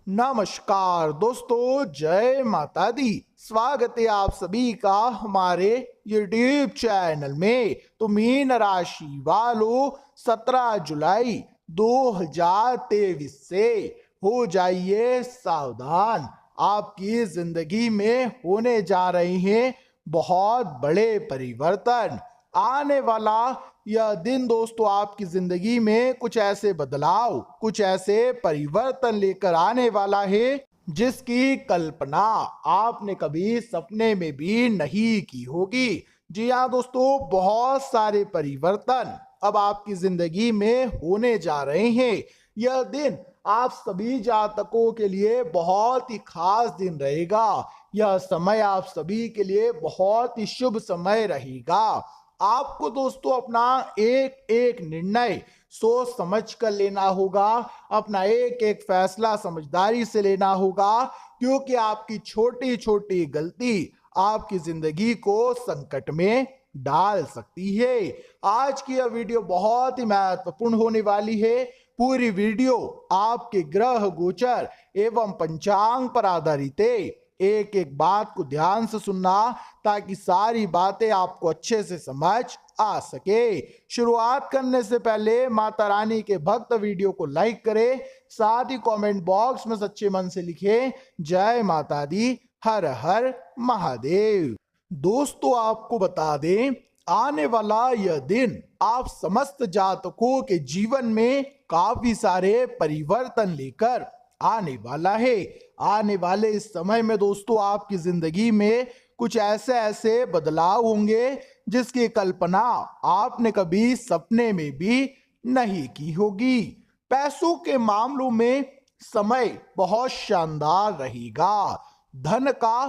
नमस्कार दोस्तों, जय माता दी। स्वागत है आप सभी का हमारे यूट्यूब चैनल में। तो मीन राशि वालों, 17 जुलाई 2023 से हो जाइए सावधान। आपकी जिंदगी में होने जा रहे हैं बहुत बड़े परिवर्तन। आने वाला यह दिन दोस्तों आपकी जिंदगी में कुछ ऐसे बदलाव, कुछ ऐसे परिवर्तन लेकर आने वाला है जिसकी कल्पना आपने कभी सपने में भी नहीं की होगी। जी हाँ दोस्तों, बहुत सारे परिवर्तन अब आपकी जिंदगी में होने जा रहे हैं। यह दिन आप सभी जातकों के लिए बहुत ही खास दिन रहेगा। यह समय आप सभी के लिए बहुत ही शुभ समय रहेगा। आपको दोस्तों अपना एक एक निर्णय सोच समझ कर लेना होगा। अपना एक एक फैसला समझदारी से लेना होगा, क्योंकि आपकी छोटी छोटी गलती आपकी जिंदगी को संकट में डाल सकती है। आज की यह वीडियो बहुत ही महत्वपूर्ण होने वाली है। पूरी वीडियो आपके ग्रह गोचर एवं पंचांग पर आधारित है। एक एक बात को ध्यान से सुनना, ताकि सारी बातें आपको अच्छे से समझ आ सके। शुरुआत करने से पहले माता रानी के भक्त वीडियो को लाइक करें, साथ ही कमेंट बॉक्स में सच्चे मन से लिखें जय माता दी, हर हर महादेव। दोस्तों आपको बता दें, आने वाला यह दिन आप समस्त जातकों के जीवन में काफी सारे परिवर्तन लेकर आने वाला है। आने वाले इस समय में दोस्तों आपकी जिंदगी में कुछ ऐसे ऐसे बदलाव होंगे जिसकी कल्पना आपने कभी सपने में भी नहीं की होगी। पैसों के मामलों में समय बहुत शानदार रहेगा। धन का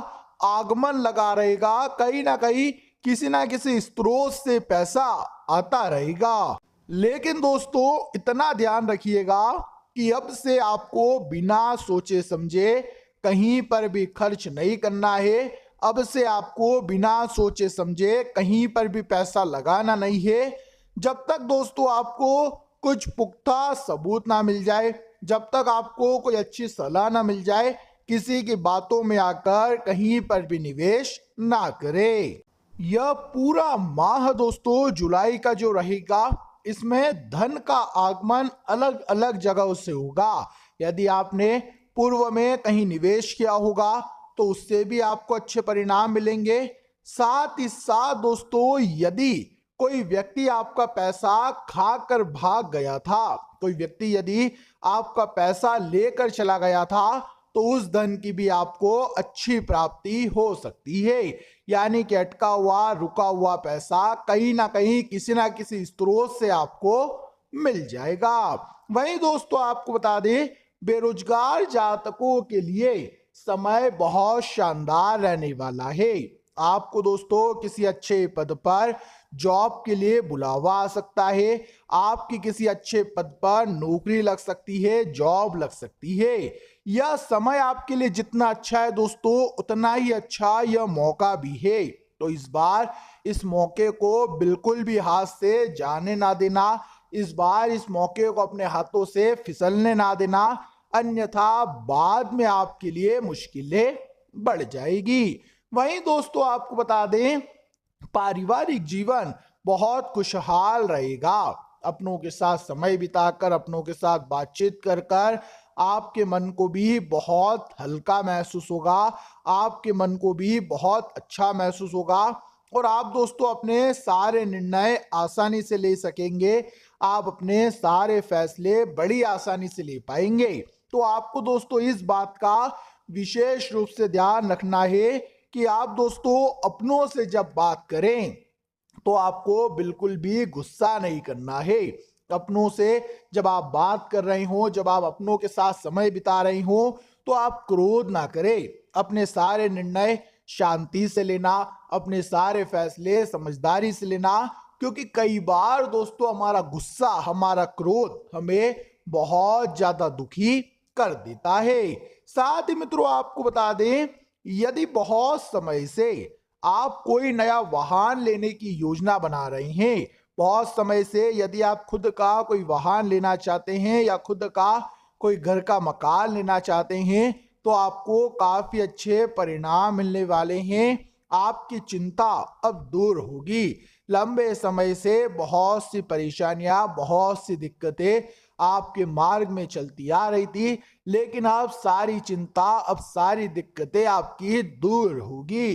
आगमन लगा रहेगा। कहीं ना कहीं किसी ना किसी स्रोत से पैसा आता रहेगा। लेकिन दोस्तों इतना ध्यान रखिएगा कि अब से आपको बिना सोचे समझे कहीं पर भी खर्च नहीं करना है। अब से आपको बिना सोचे समझे कहीं पर भी पैसा लगाना नहीं है, जब तक दोस्तों आपको कुछ पुख्ता सबूत ना मिल जाए, जब तक आपको कोई अच्छी सलाह ना मिल जाए। किसी की बातों में आकर कहीं पर भी निवेश ना करें। यह पूरा माह दोस्तों जुलाई का जो रहेगा, इसमें धन का आगमन अलग अलग जगहों से होगा। यदि आपने पूर्व में कहीं निवेश किया होगा तो उससे भी आपको अच्छे परिणाम मिलेंगे। साथ ही साथ दोस्तों, यदि कोई व्यक्ति आपका पैसा खाकर भाग गया था, कोई व्यक्ति यदि आपका पैसा लेकर चला गया था, तो उस धन की भी आपको अच्छी प्राप्ति हो सकती है। यानी कि अटका हुआ रुका हुआ पैसा कहीं ना कहीं किसी ना किसी स्रोत से आपको मिल जाएगा। वहीं दोस्तों आपको बता दें, बेरोजगार जातकों के लिए समय बहुत शानदार रहने वाला है। आपको दोस्तों किसी अच्छे पद पर जॉब के लिए बुलावा आ सकता है। आपकी किसी अच्छे पद पर नौकरी लग सकती है, जॉब लग सकती है। यह समय आपके लिए जितना अच्छा है दोस्तों, उतना ही अच्छा यह मौका भी है। तो इस बार इस मौके को बिल्कुल भी हाथ से जाने ना देना। इस बार इस मौके को अपने हाथों से फिसलने ना देना, अन्यथा बाद में आपके लिए मुश्किलें बढ़ जाएगी। वहीं दोस्तों आपको बता दें, पारिवारिक जीवन बहुत खुशहाल रहेगा। अपनों के साथ समय बिताकर, अपनों के साथ बातचीत कर कर आपके मन को भी बहुत हल्का महसूस होगा। आपके मन को भी बहुत अच्छा महसूस होगा और आप दोस्तों अपने सारे निर्णय आसानी से ले सकेंगे। आप अपने सारे फैसले बड़ी आसानी से ले पाएंगे। तो आपको दोस्तों इस बात का विशेष रूप से ध्यान रखना है कि आप दोस्तों अपनों से जब बात करें तो आपको बिल्कुल भी गुस्सा नहीं करना है। अपनों से जब आप बात कर रहे हो, जब आप अपनों के साथ समय बिता रहे हो, तो आप क्रोध ना करें। अपने सारे निर्णय शांति से लेना, अपने सारे फैसले समझदारी से लेना, क्योंकि कई बार दोस्तों हमारा गुस्सा, हमारा क्रोध हमें बहुत ज्यादा दुखी कर देता है। साथ ही मित्रों आपको बता दें, यदि बहुत समय से आप कोई नया वाहन लेने की योजना बना रहे हैं, बहुत समय से यदि आप खुद का कोई वाहन लेना चाहते हैं या खुद का कोई घर का मकान लेना चाहते हैं तो आपको काफी अच्छे परिणाम मिलने वाले हैं। आपकी चिंता अब दूर होगी। लंबे समय से बहुत सी परेशानियां, बहुत सी दिक्कतें आपके मार्ग में चलती आ रही थी, लेकिन अब सारी चिंता, अब सारी दिक्कतें आपकी दूर होगी।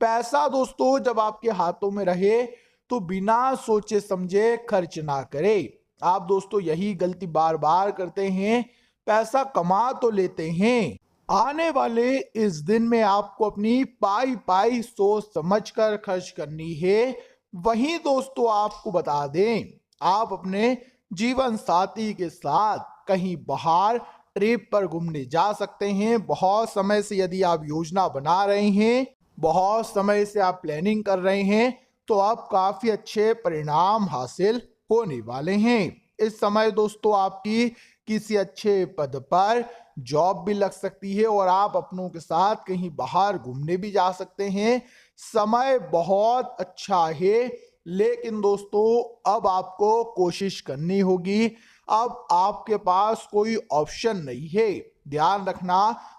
पैसा दोस्तों जब आपके हाथों में रहे तो बिना सोचे समझे खर्च ना करें। आप दोस्तों यही गलती बार बार करते हैं, पैसा कमा तो लेते हैं, आने वाले इस दिन में आपको अपनी पाई पाई सोच समझकर खर्च करनी है। वहीं दोस्तों आपको बता दें, आप अपने जीवन साथी के साथ कहीं बाहर ट्रिप पर घूमने जा सकते हैं। बहुत समय से यदि आप योजना बना रहे हैं, बहुत समय से आप प्लानिंग कर रहे हैं, तो आप काफी अच्छे परिणाम हासिल होने वाले हैं। इस समय दोस्तों आपकी किसी अच्छे पद पर जॉब भी लग सकती है और आप अपनों के साथ कहीं बाहर घूमने भी जा सकते हैं। समय बहुत अच्छा है, लेकिन दोस्तों अब आपको कोशिश करनी होगी। अब आपके पास कोई ऑप्शन नहीं है। ध्यान रखना,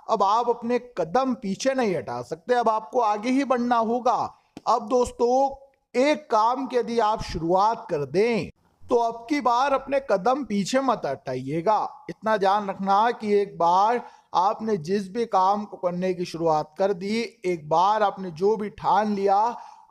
अब आप अपने कदम पीछे नहीं हटा सकते, अब आपको आगे ही बढ़ना होगा। अब दोस्तों एक काम की यदि आप शुरुआत कर दें तो अब की बार अपने कदम पीछे मत हटाइएगा। इतना ध्यान रखना कि एक बार आपने जिस भी काम को करने की शुरुआत कर दी, एक बार आपने जो भी ठान लिया,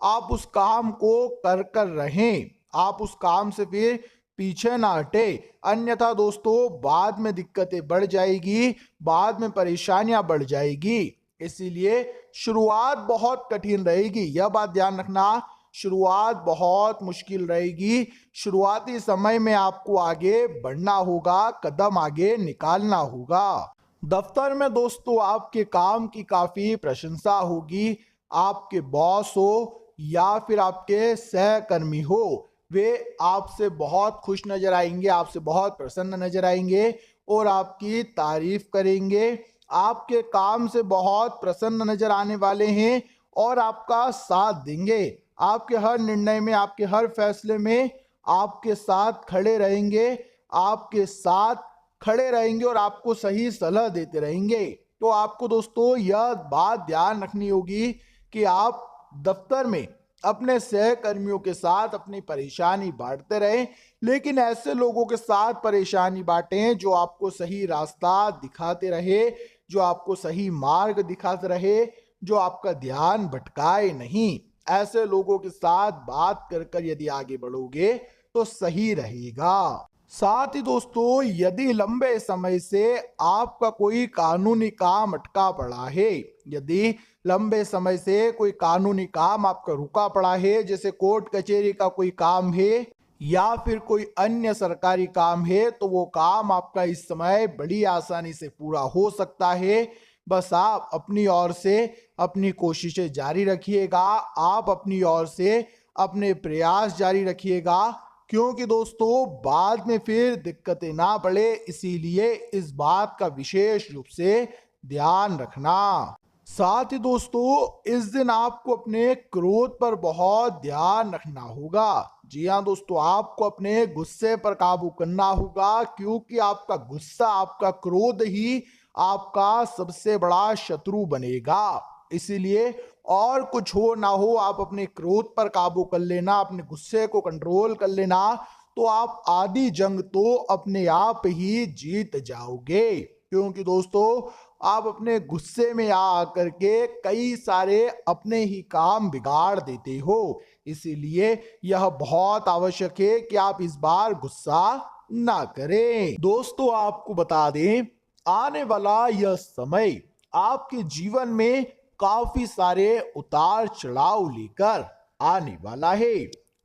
आप उस काम को कर कर रहें। आप उस काम से फिर पीछे ना हटे, अन्यथा दोस्तों बाद में दिक्कतें बढ़ जाएगी, बाद में परेशानियां बढ़ जाएगी। इसीलिए शुरुआत बहुत कठिन रहेगी, यह बात ध्यान रखना। शुरुआत बहुत मुश्किल रहेगी। शुरुआती समय में आपको आगे बढ़ना होगा, कदम आगे निकालना होगा। दफ्तर में दोस्तों आपके काम की काफी प्रशंसा होगी। आपके बॉस हो या फिर आपके सहकर्मी हो, वे आपसे बहुत खुश नजर आएंगे, आपसे बहुत प्रसन्न नजर आएंगे और आपकी तारीफ करेंगे। आपके काम से बहुत प्रसन्न नजर आने वाले हैं और आपका साथ देंगे। आपके हर निर्णय में, आपके हर फैसले में आपके साथ खड़े रहेंगे, आपके साथ खड़े रहेंगे और आपको सही सलाह देते रहेंगे। तो आपको दोस्तों यह बात ध्यान रखनी होगी कि आप दफ्तर में अपने सहकर्मियों के साथ अपनी परेशानी बांटते रहें, लेकिन ऐसे लोगों के साथ परेशानी बांटें जो आपको सही रास्ता दिखाते रहे, जो आपको सही मार्ग दिखाते रहे, जो आपका ध्यान भटकाए नहीं। ऐसे लोगों के साथ बात कर कर यदि आगे बढ़ोगे तो सही रहेगा। साथ ही दोस्तों यदि लंबे समय से आपका कोई कानूनी काम अटका पड़ा है, यदि लंबे समय से कोई कानूनी काम आपका रुका पड़ा है, जैसे कोर्ट कचहरी का कोई काम है या फिर कोई अन्य सरकारी काम है, तो वो काम आपका इस समय बड़ी आसानी से पूरा हो सकता है। बस आप अपनी ओर से अपनी कोशिशें जारी रखिएगा, आप अपनी ओर से अपने प्रयास जारी रखिएगा, क्योंकि दोस्तों बाद में फिर दिक्कतें ना पड़े, इसीलिए इस बात का विशेष रूप से ध्यान रखना। साथ ही दोस्तों इस दिन आपको अपने क्रोध पर बहुत ध्यान रखना होगा। जी हाँ दोस्तों, आपको अपने गुस्से पर काबू करना होगा, क्योंकि आपका गुस्सा, आपका क्रोध ही आपका सबसे बड़ा शत्रु बनेगा। इसीलिए और कुछ हो ना हो, आप अपने क्रोध पर काबू कर लेना, अपने गुस्से को कंट्रोल कर लेना, तो आप आधी जंग तो अपने आप ही जीत जाओगे। क्योंकि दोस्तों आप अपने गुस्से में आ करके कई सारे अपने ही काम बिगाड़ देते हो। इसीलिए यह बहुत आवश्यक है कि आप इस बार गुस्सा ना करें। दोस्तों आपको बता दें, आने वाला यह समय आपके जीवन में काफी सारे उतार चढ़ाव लेकर आने वाला है।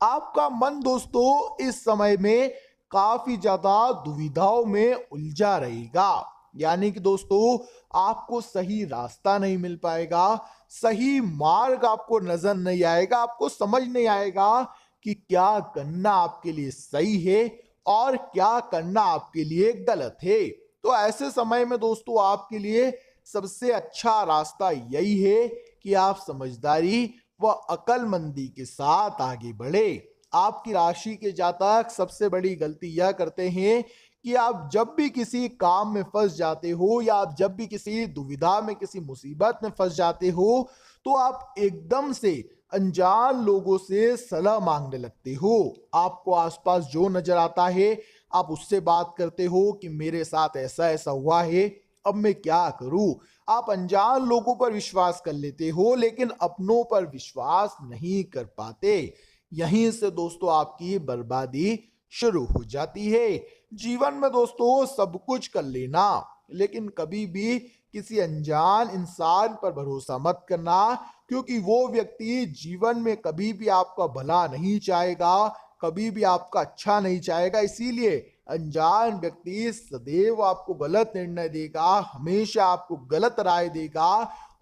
आपका मन दोस्तों इस समय में काफी ज्यादा दुविधाओं में उलझा रहेगा, यानी कि दोस्तों आपको सही रास्ता नहीं मिल पाएगा, सही मार्ग आपको नजर नहीं आएगा, आपको समझ नहीं आएगा कि क्या करना आपके लिए सही है और क्या करना आपके लिए गलत है। तो ऐसे समय में दोस्तों आपके लिए सबसे अच्छा रास्ता यही है कि आप समझदारी व अक्लमंदी के साथ आगे बढ़े। आपकी राशि के जातक सबसे बड़ी गलती यह करते हैं कि आप जब भी किसी काम में फंस जाते हो या आप जब भी किसी दुविधा में, किसी मुसीबत में फंस जाते हो, तो आप एकदम से अनजान लोगों से सलाह मांगने लगते हो। आपको आसपास जो नजर आता है आप उससे बात करते हो कि मेरे साथ ऐसा ऐसा हुआ है, अब मैं क्या करूं। आप अनजान लोगों पर विश्वास कर लेते हो लेकिन अपनों पर विश्वास नहीं कर पाते। यहीं से दोस्तों आपकी बर्बादी शुरू हो जाती है। जीवन में दोस्तों सब कुछ कर लेना, लेकिन कभी भी किसी अनजान इंसान पर भरोसा मत करना, क्योंकि वो व्यक्ति जीवन में कभी भी आपका भला नहीं चाहेगा, कभी भी आपका अच्छा नहीं चाहेगा। इसीलिए अनजान व्यक्ति सदैव आपको गलत निर्णय देगा, हमेशा आपको गलत राय देगा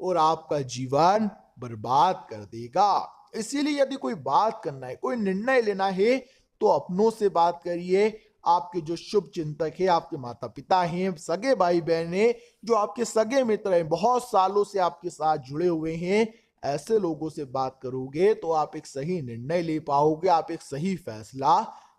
और आपका जीवन बर्बाद कर देगा। इसीलिए यदि कोई बात करना है, कोई निर्णय लेना है, तो अपनों से बात करिए। आपके जो शुभ चिंतक है, आपके माता पिता हैं, सगे भाई बहन हैं, जो आपके सगे मित्र हैं, बहुत सालों से आपके साथ जुड़े हुए हैं, ऐसे लोगों से बात करोगे तो आप एक सही निर्णय ले पाओगे, आप एक सही फैसला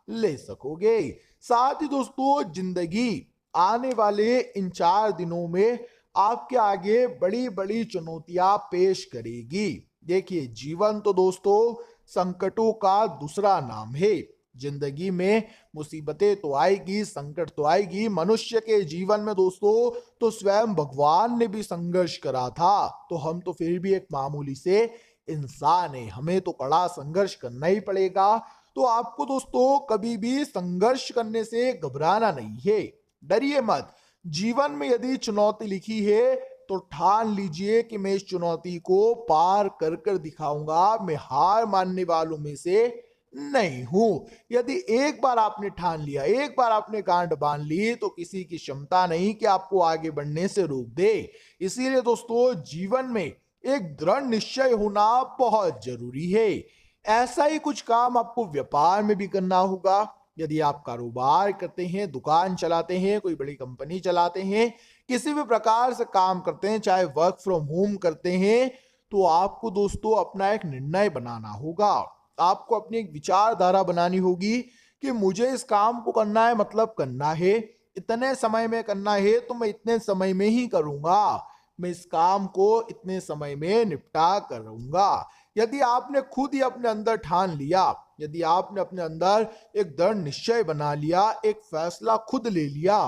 ले सकोगे। साथ ही दोस्तों जिंदगी आने वाले इन 4 दिनों में आपके आगे बड़ी बड़ी चुनौतियां पेश करेगी। देखिए, जीवन तो दोस्तों संकटों का दूसरा नाम है। जिंदगी में मुसीबतें तो आएगी, संकट तो आएगी। मनुष्य के जीवन में दोस्तों तो स्वयं भगवान ने भी संघर्ष करा था, तो हम तो फिर भी एक मामूली से इंसान है, हमें तो कड़ा संघर्ष करना ही पड़ेगा। तो आपको दोस्तों कभी भी संघर्ष करने से घबराना नहीं है, डरिए मत। जीवन में यदि चुनौती लिखी है तो ठान लीजिए कि मैं इस चुनौती को पार कर कर दिखाऊंगा, मैं हार मानने वालों में से नहीं हूं। यदि एक बार आपने ठान लिया, एक बार आपने गांठ बांध ली, तो किसी की क्षमता नहीं कि आपको आगे बढ़ने से रोक दे। इसीलिए दोस्तों जीवन में एक दृढ़ निश्चय होना बहुत जरूरी है। ऐसा ही कुछ काम आपको व्यापार में भी करना होगा। यदि आप कारोबार करते हैं, दुकान चलाते हैं, कोई बड़ी कंपनी चलाते हैं, किसी भी प्रकार से काम करते हैं, चाहे वर्क फ्रॉम होम करते हैं, तो आपको दोस्तों अपना एक निर्णय बनाना होगा। आपको अपनी एक विचारधारा बनानी होगी कि मुझे इस काम को करना है, मतलब करना है, इतने समय में करना है तो मैं इतने समय में ही करूंगा, मैं इस काम को इतने समय में निपटा करूंगा। यदि आपने खुद ही अपने अंदर ठान लिया, यदि आपने अपने अंदर एक दृढ़ निश्चय बना लिया, एक फैसला खुद ले लिया,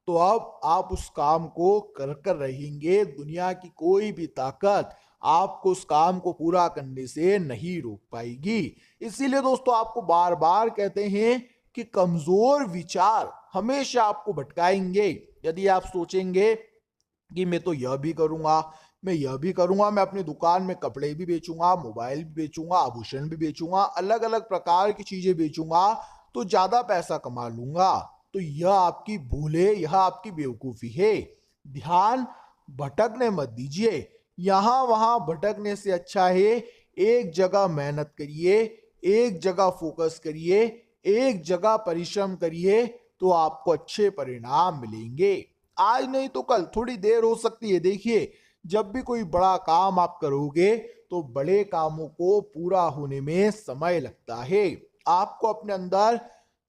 तो अब आप उस काम को कर कर रहेंगे। दुनिया की कोई भी ताकत आपको उस काम को पूरा करने से नहीं रोक पाएगी। इसीलिए दोस्तों आपको बार बार कहते हैं कि कमजोर विचार हमेशा आपको भटकाएंगे। यदि आप सोचेंगे कि मैं तो यह भी करूंगा, मैं यह भी करूंगा, मैं अपनी दुकान में कपड़े भी बेचूंगा, मोबाइल भी बेचूंगा, आभूषण भी बेचूंगा, अलग अलग प्रकार की चीजें बेचूंगा, तो ज्यादा पैसा कमा लूंगा, तो यह आपकी भूल है, यह आपकी बेवकूफी है। ध्यान भटकने मत दीजिए। यहां वहां भटकने से अच्छा है एक जगह मेहनत करिए, एक जगह फोकस करिए, एक जगह परिश्रम करिए, तो आपको अच्छे परिणाम मिलेंगे। आज नहीं तो कल, थोड़ी देर हो सकती है। देखिए, जब भी कोई बड़ा काम आप करोगे तो बड़े कामों को पूरा होने में समय लगता है। आपको अपने अंदर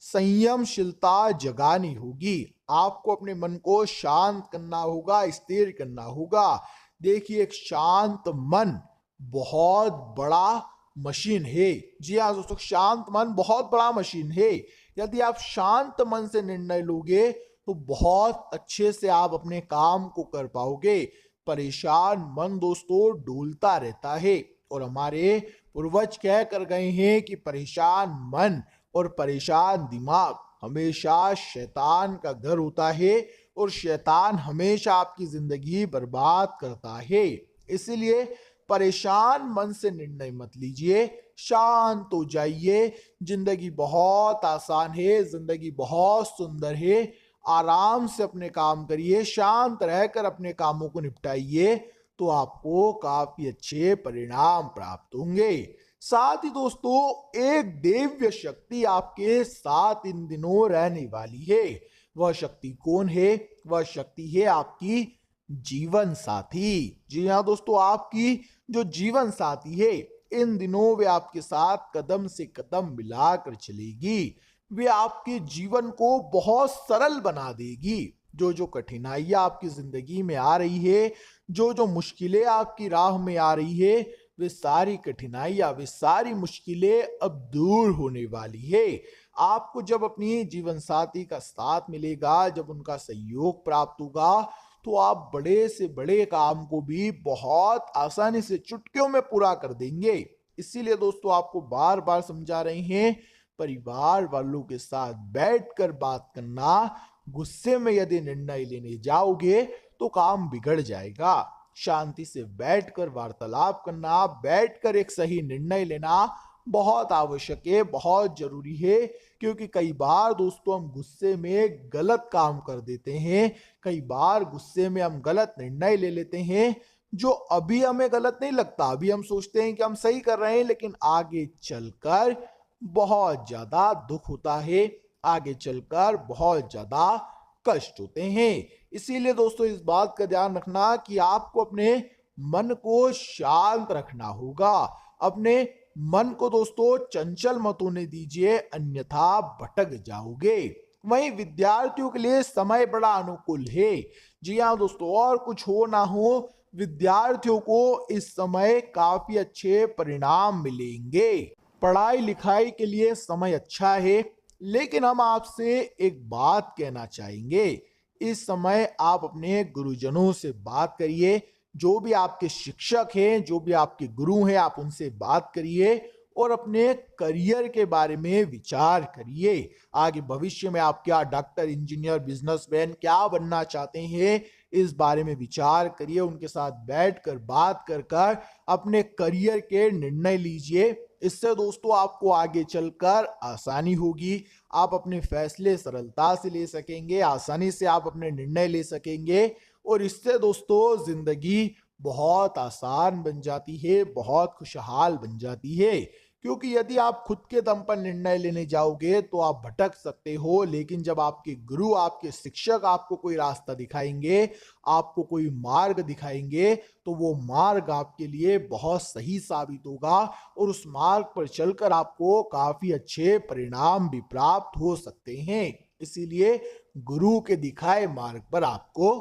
संयमशीलता जगानी होगी, आपको अपने मन को शांत करना होगा, स्थिर करना होगा। देखिए, एक शांत मन बहुत बड़ा मशीन है। जी हाँ दोस्तों, शांत मन बहुत बड़ा मशीन है। यदि आप शांत मन से निर्णय लोगे तो बहुत अच्छे से आप अपने काम को कर पाओगे। परेशान मन दोस्तों डोलता रहता है, और हमारे पूर्वज कह कर गए हैं कि परेशान मन और परेशान दिमाग हमेशा शैतान का घर होता है, और शैतान हमेशा आपकी जिंदगी बर्बाद करता है। इसलिए परेशान मन से निर्णय मत लीजिए, शांत हो जाइए। जिंदगी बहुत आसान है, जिंदगी बहुत सुंदर है। आराम से अपने काम करिए, शांत रहकर अपने कामों को निपटाइए, तो आपको काफी अच्छे परिणाम प्राप्त होंगे। साथ ही दोस्तों एक दिव्य शक्ति आपके साथ इन दिनों रहने वाली है। वह शक्ति कौन है? वह शक्ति है आपकी जीवन साथी। जी हाँ दोस्तों, आपकी जो जीवन साथी है, इन दिनों वे आपके साथ कदम से कदम मिलाकर चलेगी। वे आपके जीवन को बहुत सरल बना देगी। जो जो कठिनाइयां आपकी जिंदगी में आ रही है, जो जो मुश्किलें आपकी राह में आ रही है, वे सारी कठिनाइयां, वे सारी मुश्किलें अब दूर होने वाली है। आपको जब अपनी जीवन साथी का साथ मिलेगा, जब उनका सहयोग प्राप्त होगा, तो आप बड़े से बड़े काम को भी बहुत आसानी से चुटकियों में पूरा कर देंगे। इसीलिए दोस्तों आपको बार बार समझा रहे हैं, परिवार वालों के साथ बैठकर बात करना। गुस्से में यदि निर्णय लेने जाओगे तो काम बिगड़ जाएगा। शांति से बैठकर वार्तालाप करना, बैठकर एक सही निर्णय लेना बहुत आवश्यक है, बहुत जरूरी है। क्योंकि कई बार दोस्तों हम गुस्से में गलत काम कर देते हैं, कई बार गुस्से में हम गलत निर्णय ले लेते हैं, जो अभी हमें गलत नहीं लगता, अभी हम सोचते हैं कि हम सही कर रहे हैं, लेकिन आगे चलकर बहुत ज्यादा दुख होता है, आगे चलकर बहुत ज्यादा कष्ट होते हैं। इसीलिए दोस्तों इस बात का ध्यान रखना कि आपको अपने मन को शांत रखना होगा। अपने मन को दोस्तों चंचल मत होने दीजिए, अन्यथा भटक जाओगे। वहीं विद्यार्थियों के लिए समय बड़ा अनुकूल है। जी हाँ दोस्तों, और कुछ हो ना हो, विद्यार्थियों को इस समय काफी अच्छे परिणाम मिलेंगे। पढ़ाई लिखाई के लिए समय अच्छा है, लेकिन हम आपसे एक बात कहना चाहेंगे। इस समय आप अपने गुरुजनों से बात करिए, जो भी आपके शिक्षक हैं, जो भी आपके गुरु हैं, आप उनसे बात करिए और अपने करियर के बारे में विचार करिए। आगे भविष्य में आप क्या डॉक्टर, इंजीनियर, बिजनेसमैन क्या बनना चाहते हैं, इस बारे में विचार करिए। उनके साथ बैठकर बात कर अपने करियर के निर्णय लीजिए। इससे दोस्तों आपको आगे चलकर आसानी होगी, आप अपने फैसले सरलता से ले सकेंगे, आसानी से आप अपने निर्णय ले सकेंगे और इससे दोस्तों जिंदगी बहुत आसान बन जाती है, बहुत खुशहाल बन जाती है। क्योंकि यदि आप खुद के दम पर निर्णय लेने जाओगे तो आप भटक सकते हो, लेकिन जब आपके गुरु, आपके शिक्षक आपको कोई रास्ता दिखाएंगे, आपको कोई मार्ग दिखाएंगे, तो वो मार्ग आपके लिए बहुत सही साबित होगा और उस मार्ग पर चलकर आपको काफी अच्छे परिणाम भी प्राप्त हो सकते हैं। इसीलिए गुरु के दिखाए मार्ग पर आपको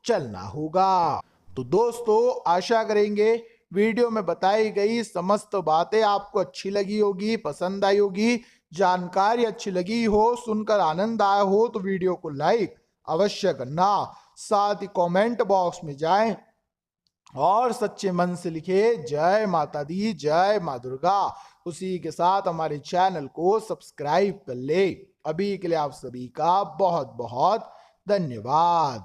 चलना होगा। तो दोस्तों आशा करेंगे वीडियो में बताई गई समस्त बातें आपको अच्छी लगी होगी, पसंद आई होगी, जानकारी अच्छी लगी हो, सुनकर आनंद आया हो तो वीडियो को लाइक अवश्य करना। साथ ही कमेंट बॉक्स में जाएं और सच्चे मन से लिखे जय माता दी, जय माँ दुर्गा। उसी के साथ हमारे चैनल को सब्सक्राइब कर ले। अभी के लिए आप सभी का बहुत बहुत धन्यवाद।